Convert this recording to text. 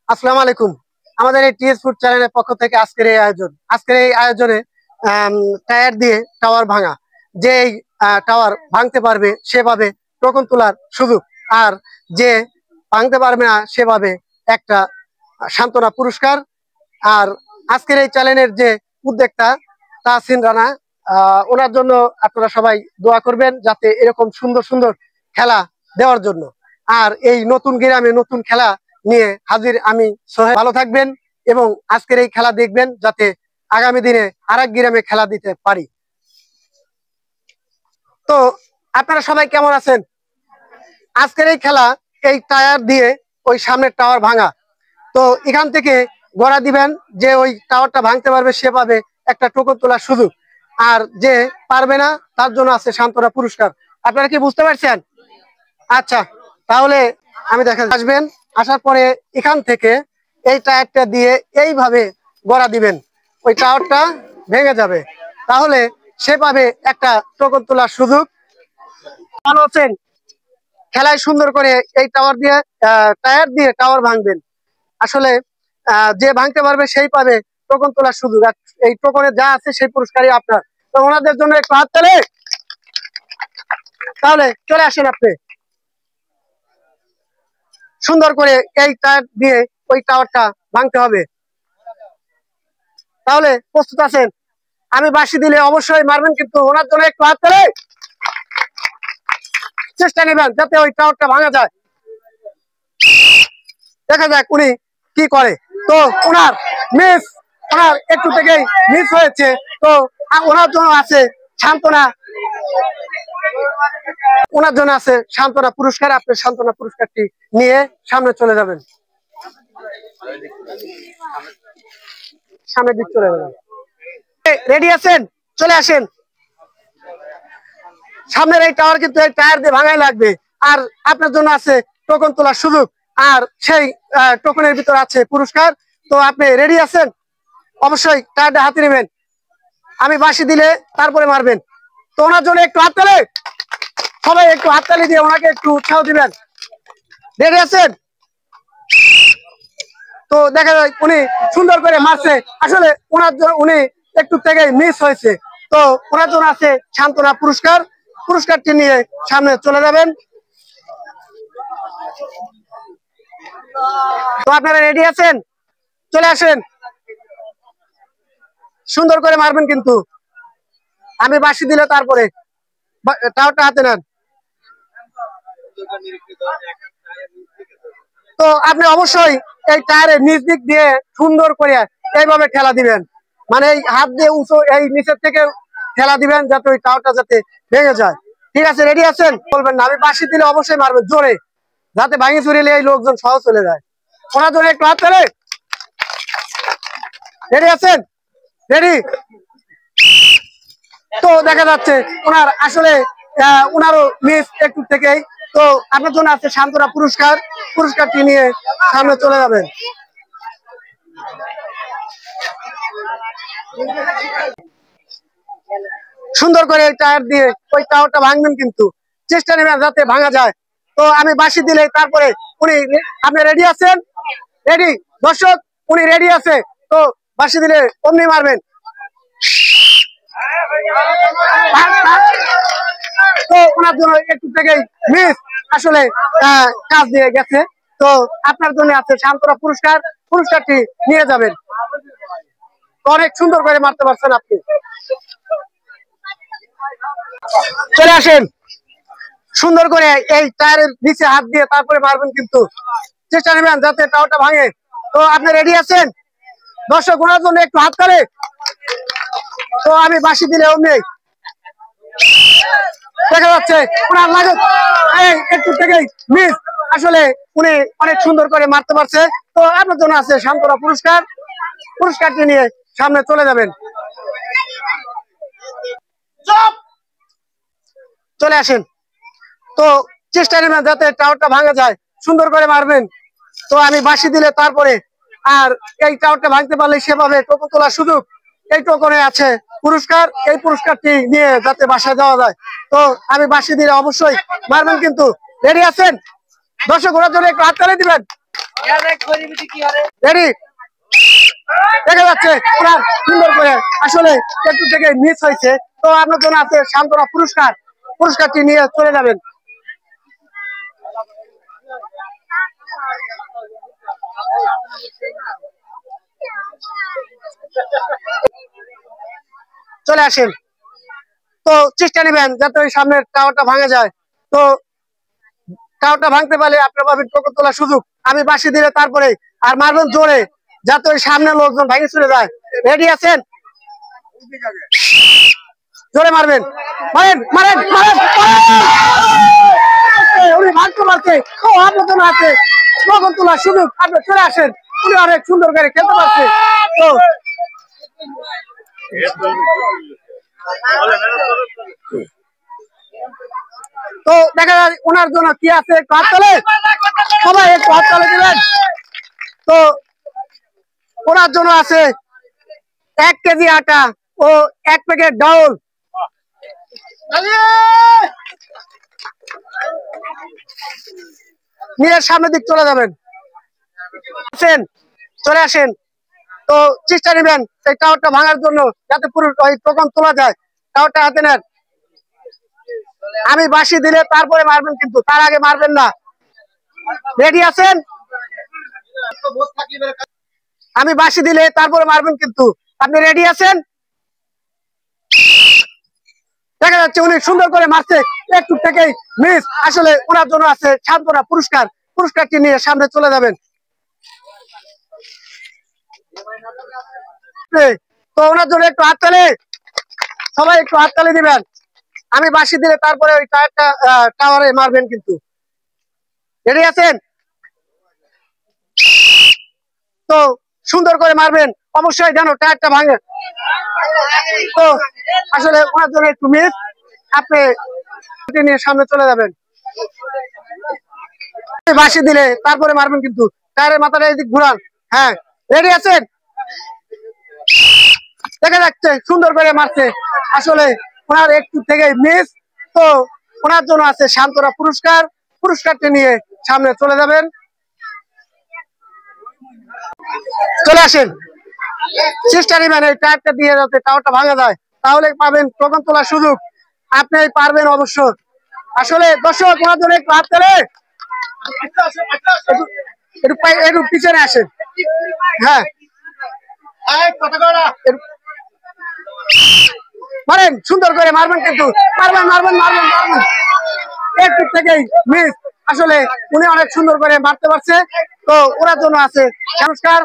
আসসালামু আলাইকুম। আমাদের এই টিএস ফুড চ্যানেলের পক্ষ থেকে আজকের এই আয়োজনে টায়ার দিয়ে টাওয়ার ভাঙা, যে টাওয়ার ভাঙতে পারবে সেভাবে টোকন তোলার সুযোগ, আর যে ভাঙতে পারবে না সেভাবে একটা সান্ত্বনা পুরস্কার। আর আজকের এই চ্যানেলের যে উদ্যোক্তা তাহসিন রানা, ওনার জন্য আপনারা সবাই দোয়া করবেন, যাতে এরকম সুন্দর সুন্দর খেলা দেওয়ার জন্য। আর এই নতুন গ্রামে নতুন খেলা নিয়ে হাজির আমি সোহেল। ভালো থাকবেন এবং আজকের এই খেলা দেখবেন, যাতে আগামী দিনে আরেক গ্রামে খেলা দিতে পারি। তো আপনারা সবাই কেমন আছেন? আজকের এই খেলা, এই টায়ার দিয়ে ওই সামনের টাওয়ার ভাঙা। তো এখান থেকে গড়া দিবেন, যে ওই টাওয়ারটা ভাঙতে পারবে সে পাবে একটা টোকন তোলার সুযোগ, আর যে পারবে না তার জন্য আছে সান্ত্বনা পুরস্কার। আপনারা কি বুঝতে পারছেন? আচ্ছা, তাহলে আমি দেখা আসবেন। আসার পরে এখান থেকে এই টায়ারটা দিয়ে এইভাবে গড়া দিবেন, ওই টাওয়ারটা ভেঙে যাবে, তাহলে সে পাবে একটা টোকন তোলার সুযোগ। ভালো আছেন? খেলায় সুন্দর করে এই টায়ার দিয়ে টাওয়ার ভাঙবেন। আসলে যে ভাঙতে পারবে সেই পাবে টোকন তোলার সুযোগ, আর এই টোকনে যা আছে সেই পুরস্কারই আপনার। তো ওনাদের জন্য একটু হাত তালে। তাহলে চলে আসেন আপনি। সুন্দর করে এই টায়ার দিয়ে ওই টাওয়ারটা ভাঙতে হবে। তাহলে প্রস্তুত আছেন? আমি বাঁশি দিলে অবশ্যই মারবেন, কিন্তু ওনার জন্য একটু হাত তালে। চেষ্টা নেবেন যাতে ওই টাওয়ারটা ভাঙা যায়। দেখা যাক উনি কি করে। তো ওনার একটু থেকেই মিস হয়েছে। তো ওনার জন্য আছে সান্ত্বনা, পুরস্কার। আপনি সান্ত্বনা পুরস্কারটি নিয়ে সামনে চলে যাবেন, সামনের দিক চলে যাবেন। রেডি আছেন? চলে আসেন। সামনের এই টাওয়ার কিন্তু এই টায়ার দিয়ে ভাঙাই লাগবে, আর আপনার জন্য আছে টোকন তোলার সুযোগ, আর সেই টোকনের ভিতর আছে পুরস্কার। তো আপনি রেডি আছেন? অবশ্যই টায়ারটা হাতে নেবেন। আমি বাঁশি দিলে তারপরে মারবেন। তো ওনার জন্য একটু হাততালি। সবাই একটু হাততালি দিয়ে ওনাকে একটু উৎসাহ দিবেন। রেডি আছেন? তো দেখা যায় উনি সুন্দর করে মারছে। আসলে উনি একটু থেকে মিস হয়েছে। তো ওনার জন্য আছে সান্ত্বনা পুরস্কার। পুরস্কারটি নিয়ে সামনে চলে যাবেন। তো আপনারা রেডি আছেন? চলে আসেন। সুন্দর করে মারবেন, কিন্তু আমি বাঁশি দিলে তারপরে। টাওয়ারটা হাতে নেন। তো আপনি অবশ্যই এই টায়ারের নিচ দিক দিয়ে সুন্দর করে এইভাবে ঠেলা দিবেন, মানে এই হাত দিয়ে উঁচু এই নিচের থেকে ঠেলা দিবেন, যাতে ওই টাওয়ারটা যাতে ভেঙে যায়। ঠিক আছে? রেডি আছেন? বলবেন না। আমি বাঁশি দিলে অবশ্যই মারবেন জোরে, যাতে ভাঙি চুরিলে এই লোকজন সহজ চলে যায়। ওনার জন্য একটু হাত তালে। রেডি আছেন? রেডি? তো দেখা যাচ্ছে ওনার আসলে ওনারও মিস একটু থেকেই। তো আপনার জন্য আছে সান্ত্বনা পুরস্কার। পুরস্কারটি নিয়ে সামনে চলে যাবেন। সুন্দর করে টায়ার দিয়ে ওই টাওয়ারটা ভাঙবেন, কিন্তু চেষ্টা নেবেন যাতে ভাঙা যায়। তো আমি বাঁশি দিলে তারপরে উনি। আপনি রেডি আছেন? রেডি? দর্শক, উনি রেডি আছে। তো বাঁশি দিলে অমনি মারবেন। তো ওনার জন্য একটু থেকেই মিস আসলে কাজ দিয়ে গেছে। তো আপনার জন্য আছে সান্ত্বনা পুরস্কার। পুরস্কারটি নিয়ে যাবেন। অনেক সুন্দর করে মারতে পারছেন আপনি। চলে আসেন। সুন্দর করে এই টায়ারের নিচে হাত দিয়ে তারপরে মারবেন, কিন্তু চেষ্টা নেবেন যাতে টাওয়ারটা ভাঙে। তো আপনি রেডি আছেন? দর্শক, ওনার জন্য একটু হাত তালে। তো আমি বাঁশি দিলে অমনি দেখা যাচ্ছে ওনার লাগে একটু থেকেই মিস। আসলে উনি অনেক সুন্দর করে মারতে পারছে। তো আপনার জন্য আছে সান্ত্বনা পুরস্কার। পুরস্কারটি নিয়ে সামনে চলে যাবেন। চলে আসেন। তো চেষ্টা নেবেন যাতে টাওয়ারটা ভাঙা যায়। সুন্দর করে মারবেন। তো আমি বাঁশি দিলে তারপরে, আর এই টাওয়ারটা ভাঙতে পারলে সেভাবে টোকন তোলার সুযোগ। এই টোকনে আছে পুরস্কার। এই পুরস্কারটি নিয়ে যাতে বাসায় যাওয়া যায়। তো আমি বাঁশি দিলে অবশ্যই মারবেন, কিন্তু রেডি আছেন? দর্শক, ওনার জন্য একটু হাততালি দিবেন। রেডি, দেখা যাচ্ছে ওনার সুন্দর করে আসলে একটু থেকে মিস হয়েছে। তো আপনার জন্য আছে সান্ত্বনা পুরস্কার, পুরস্কারটি নিয়ে চলে যাবেন। চলে আসেন। তো চেষ্টা নেবেন যাতে ওই সামনের টাওয়ারটা ভাঙা যায়। তো টাওয়ারটা ভাঙতে পারলে আপনার পাবেন টোকন তোলার সুযোগ। আমি বাঁশি দিলে তারপরে আর মারবেন জোরে, যাতে ওই সামনে লোকজন ভাঙে চলে যায়। রেডি আছেন? জোরে মারবেন, মারেন মারেন মারেন। উনি ভাঙতে পারছে, ও আপনার জন্য আছে টোকন তোলার সুযোগ। আপনি চলে আসেন, উনি অনেক সুন্দর করে খেলতে পারছে। তো তো দেখা যায় ওনার জন্য কি আছে, একটু হাত তালে, সবাই একটু হাত তালে দিবেন। তো ওনার জন্য আছে 1 কেজি আটা ও 1 প্যাকেট ডাউল। নিজের সামনের দিক চলে যাবেন, আসেন চলে আসেন। তো চেষ্টা নেবেন এই টাওয়ারটা ভাঙার জন্য, যাতে পুরো ওই টোকন তোলা যায়। টাওয়ারটা হাতে নেন। আমি বাঁশি দিলে তারপরে মারবেন, কিন্তু তার আগে মারবেন না। রেডি আছেন? আমি বাঁশি দিলে তারপরে মারবেন, কিন্তু আপনি রেডি আছেন? দেখা যাচ্ছে উনি সুন্দর করে মারছে, একটু থেকেই মিস। আসলে ওনার জন্য আছে সান্ত্বনা পুরস্কার, পুরস্কারটি নিয়ে সামনে চলে যাবেন। তো ওনার জন্য একটু হাততালি, সবাই একটু হাততালি দিবেন। আমি বাঁশি দিলে তারপরে ওই টাওয়ারে মারবেন, কিন্তু রেডি আছেন? তো সুন্দর করে মারবেন, অবশ্যই যেন টায়ারটা ভাঙে। তো আসলে ওনার জন্য একটু মিস, আপনি নিয়ে সামনে চলে যাবেন। বাঁশি দিলে তারপরে মারবেন, কিন্তু টায়ারের মাথাটা এদিক ঘুরান। হ্যাঁ, রেডি আছেন? দেখা যাচ্ছে সুন্দর করে মারছে, আসলে ওনার একটু থেকে মিস। তো ওনার জন্য আছে সান্ত্বনা পুরস্কার, পুরস্কারটি নিয়ে সামনে চলে যাবেন। চলে আসেন, চেষ্টা নেবেন এই টায়ারটা দিয়ে যাতে টাওয়ারটা ভাঙা যায়, তাহলে পাবেন টোকন তোলার সুযোগ। আপনি পারবেন অবশ্য। আসলে দর্শক ওনার জন্য একটু হাত তালে, একটু পিছনে আসেন। হ্যাঁ, মারেন, সুন্দর করে মারবেন, কিন্তু মারবেন মারবেন মারবেন মারবেন। একটু থেকেই মিস, আসলে উনি অনেক সুন্দর করে মারতে পারছে। তো ওনার জন্য আছে সংস্কার।